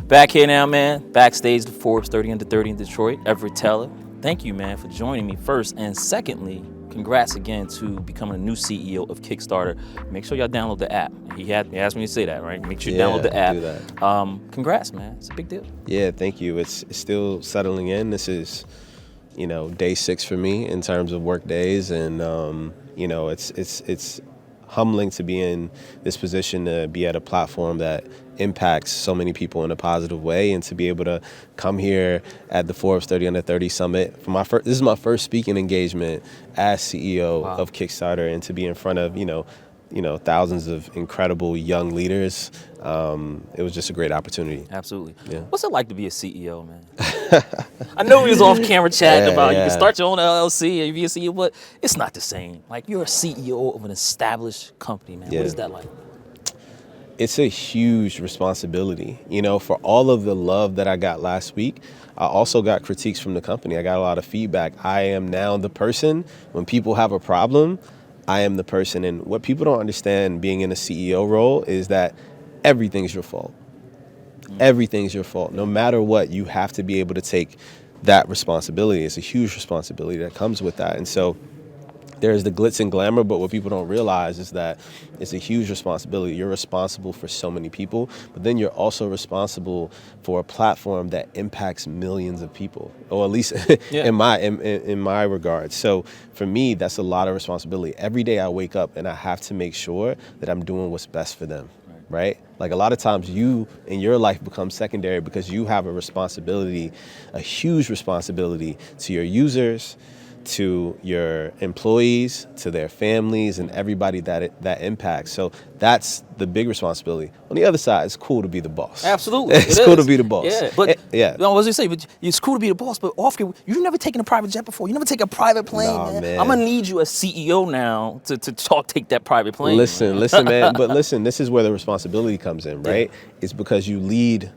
Back here now, man. Backstage the Forbes 30 Under 30 in Detroit. Everett Teller. Thank you, man, for joining me first. And secondly, congrats again to becoming a new CEO of Kickstarter. Make sure y'all download the app. He asked me to say that, right? Make sure you download the app. Do that. Congrats, man. It's a big deal. Yeah, thank you. It's still settling in. This is, day 6 for me in terms of work days, and it's humbling to be in this position, to be at a platform that impacts so many people in a positive way, and to be able to come here at the Forbes 30 Under 30 Summit. This is my first speaking engagement as CEO of Kickstarter, and to be in front of thousands of incredible young leaders. It was just a great opportunity. Absolutely. Yeah. What's it like to be a CEO, man? I know we was off camera chatting about you can start your own LLC and be a CEO, but it's not the same. Like, you're a CEO of an established company, man. Yeah. What is that like? It's a huge responsibility. For all of the love that I got last week, I also got critiques from the company. I got a lot of feedback. I am now the person, when people have a problem, I am the person. And what people don't understand being in a CEO role is that everything's your fault. Everything's your fault. No matter what, you have to be able to take that responsibility. It's a huge responsibility that comes with that. And so there's the glitz and glamour, but what people don't realize is that it's a huge responsibility. You're responsible for so many people, but then you're also responsible for a platform that impacts millions of people, or at least in my regard. So for me, that's a lot of responsibility. Every day I wake up and I have to make sure that I'm doing what's best for them, right? Like, a lot of times you in your life become secondary because you have a responsibility, a huge responsibility to your users, to your employees, to their families, and everybody that impacts. So that's the big responsibility. On the other side, it's cool to be the boss. Absolutely. It's cool to be the boss. Yeah, but yeah. I was gonna say, but it's cool to be the boss, but often you've never taken a private jet before. You never take a private plane, man. I'm gonna need you as CEO now to take that private plane. Listen, man. But listen, this is where the responsibility comes in, right? Yeah. It's because you lead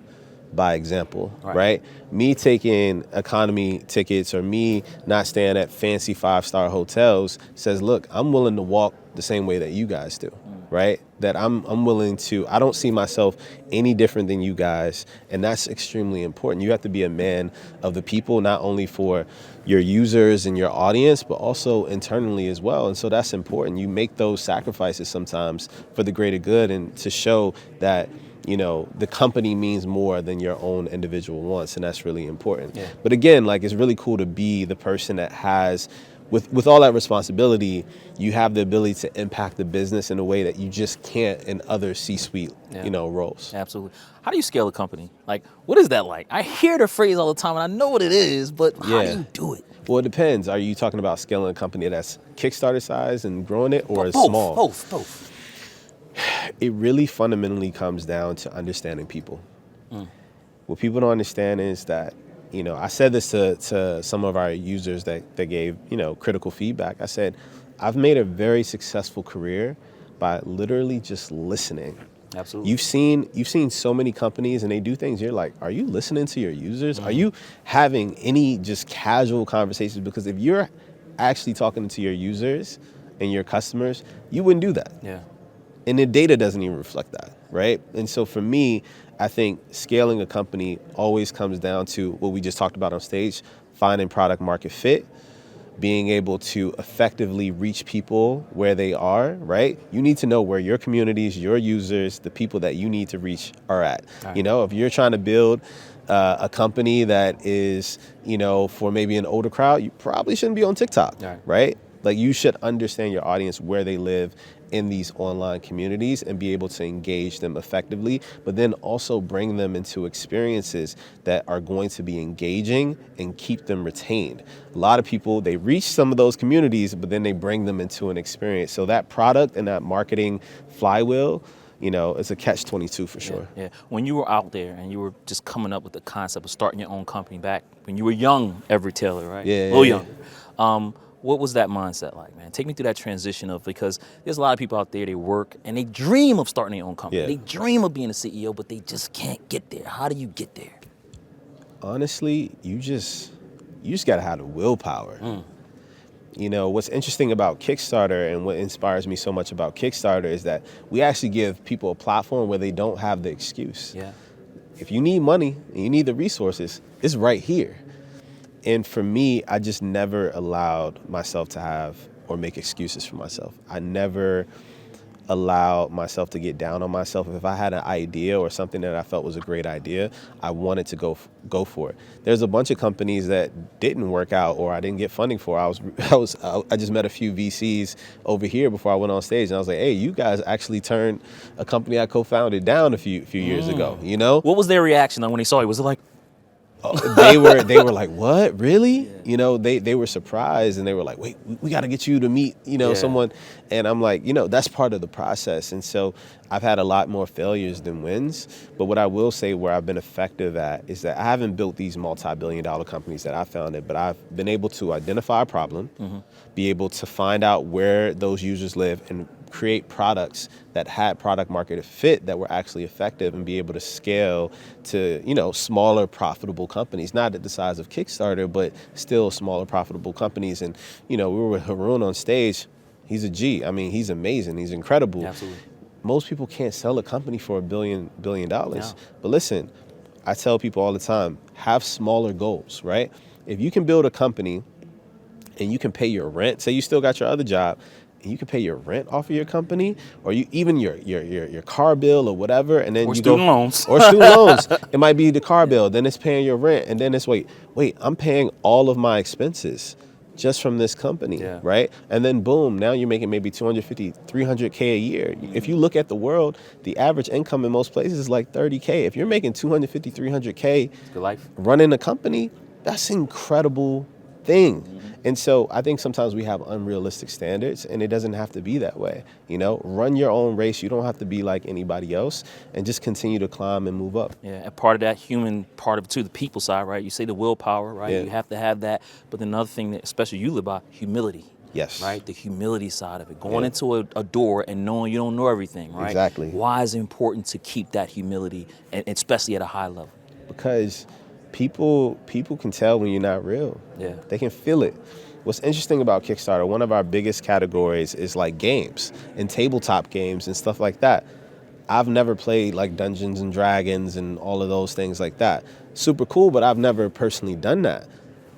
by example, right? Me taking economy tickets or me not staying at fancy 5-star hotels says, look, I'm willing to walk the same way that you guys do, right? That I'm willing to, I don't see myself any different than you guys, and that's extremely important. You have to be a man of the people, not only for your users and your audience, but also internally as well. And so that's important. You make those sacrifices sometimes for the greater good, and to show that the company means more than your own individual wants, and that's really important. Yeah. But again, like, it's really cool to be the person that has, with all that responsibility, you have the ability to impact the business in a way that you just can't in other C-suite, roles. Absolutely. How do you scale a company? Like, what is that like? I hear the phrase all the time, and I know what it is, but how do you do it? Well, it depends. Are you talking about scaling a company that's Kickstarter size and growing it, or small? Both. It really fundamentally comes down to understanding people. What people don't understand is that, I said this to some of our users that gave, critical feedback. I said, I've made a very successful career by literally just listening. Absolutely. You've seen so many companies, and they do things, you're like, are you listening to your users? Are you having any just casual conversations? Because if you're actually talking to your users and your customers, you wouldn't do that. Yeah. And the data doesn't even reflect that, right? And so for me, I think scaling a company always comes down to what we just talked about on stage, finding product market fit, being able to effectively reach people where they are, right? You need to know where your communities, your users, the people that you need to reach are at. Right. If you're trying to build a company that is, for maybe an older crowd, you probably shouldn't be on TikTok, right? Like, you should understand your audience, where they live in these online communities, and be able to engage them effectively, but then also bring them into experiences that are going to be engaging and keep them retained. A lot of people, they reach some of those communities, but then they bring them into an experience. So that product and that marketing flywheel, it's a catch-22 for sure. Yeah. When you were out there and you were just coming up with the concept of starting your own company back when you were young, Everett Taylor, right? Yeah. A little young. What was that mindset like, man? Take me through that transition because there's a lot of people out there, they work and they dream of starting their own company. Yeah. They dream of being a CEO, but they just can't get there. How do you get there? Honestly, you just gotta have the willpower. What's interesting about Kickstarter, and what inspires me so much about Kickstarter, is that we actually give people a platform where they don't have the excuse. Yeah. if you need money and you need the resources, it's right here. And for me, I just never allowed myself to have or make excuses for myself. I never allowed myself to get down on myself. If I had an idea or something that I felt was a great idea, I wanted to go for it. There's a bunch of companies that didn't work out or I didn't get funding for. I just met a few VCs over here before I went on stage, and I was like, hey, you guys actually turned a company I co-founded down a few years ago, you know? What was their reaction when they saw you? Was it like, They were like, what, really? Yeah. You know, they were surprised, and they were like, wait, we got to get you to meet, someone. And I'm like, that's part of the process. And so I've had a lot more failures than wins. But what I will say where I've been effective at is that I haven't built these multi-billion-dollar companies that I founded, but I've been able to identify a problem, be able to find out where those users live, and create products that had product market fit that were actually effective, and be able to scale to, smaller profitable companies, not at the size of Kickstarter, but still smaller profitable companies. And, we were with Haroon on stage. He's a G. I mean, he's amazing. He's incredible. Absolutely. Most people can't sell a company for $1 billion. No. But listen, I tell people all the time, have smaller goals, right? If you can build a company and you can pay your rent, say you still got your other job, and you can pay your rent off of your company, or you even your car bill or whatever, and then or you student loans. Or student loans. It might be the car bill, then it's paying your rent, and then it's wait, I'm paying all of my expenses just from this company, right? And then boom, now you're making maybe $250, $300K a year. If you look at the world, the average income in most places is like $30K. If you're making $250, $300K good life. Running a company, that's incredible thing. And so I think sometimes we have unrealistic standards, and it doesn't have to be that way. Run your own race. You don't have to be like anybody else, and just continue to climb and move up. Yeah, and part of that human part of it too, the people side, right? You say the willpower, right? Yeah. You have to have that. But then another thing that especially you live by, humility. Yes. Right? The humility side of it. Going into a door and knowing you don't know everything, right? Exactly. Why is it important to keep that humility, and especially at a high level? Because people can tell when you're not real. Yeah. They can feel it. What's interesting about Kickstarter, one of our biggest categories is like games and tabletop games and stuff like that. I've never played like Dungeons and Dragons and all of those things like that. Super cool, but I've never personally done that.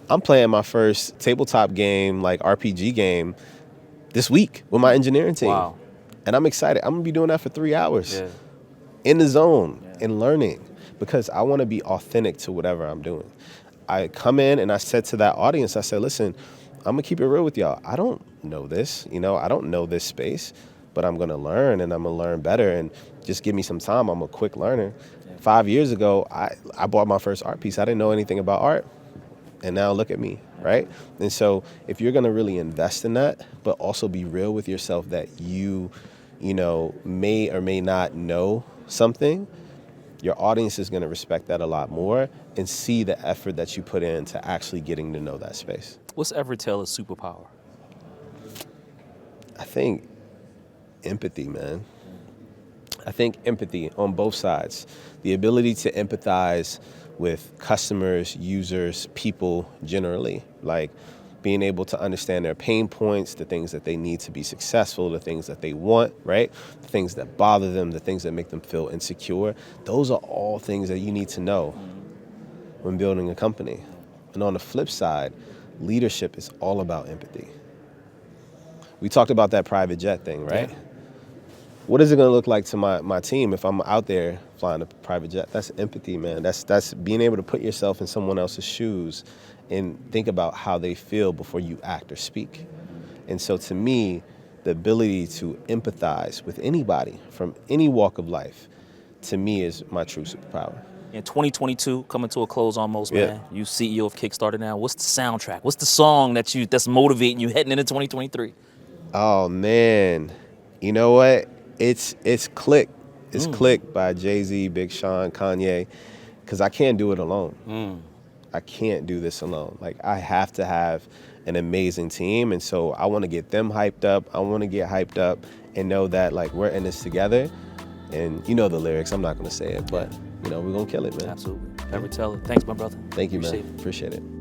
I'm playing my first tabletop game, like RPG game, this week with my engineering team. Wow. And I'm excited. I'm gonna be doing that for 3 hours in the zone and learning, because I wanna be authentic to whatever I'm doing. I come in and I said to that audience, I said, listen, I'm gonna keep it real with y'all. I don't know this, I don't know this space, but I'm gonna learn, and I'm gonna learn better, and just give me some time. I'm a quick learner. 5 years ago, I bought my first art piece. I didn't know anything about art, and now look at me, right? And so if you're gonna really invest in that, but also be real with yourself that you may or may not know something, your audience is gonna respect that a lot more and see the effort that you put into actually getting to know that space. What's Everett Taylor's superpower? I think empathy, man. I think empathy on both sides. The ability to empathize with customers, users, people generally. Like being able to understand their pain points, the things that they need to be successful, the things that they want, right? The things that bother them, the things that make them feel insecure. Those are all things that you need to know when building a company. And on the flip side, leadership is all about empathy. We talked about that private jet thing, right? Yeah. What is it gonna look like to my team if I'm out there flying a private jet? That's empathy, man. That's being able to put yourself in someone else's shoes and think about how they feel before you act or speak. And so to me, the ability to empathize with anybody from any walk of life, to me, is my true superpower. In 2022, coming to a close almost, man. You CEO of Kickstarter now. What's the soundtrack? What's the song that's motivating you heading into 2023? Oh man, you know what? It's Click. It's Click by Jay-Z, Big Sean, Kanye, because I can't do it alone. I can't do this alone. Like, I have to have an amazing team, and so I want to get them hyped up. I want to get hyped up and know that like we're in this together. And you know the lyrics. I'm not gonna say it, but we're gonna kill it, man. Absolutely. Everett Taylor, thanks, my brother. Thank you, man. Appreciate it. Appreciate it.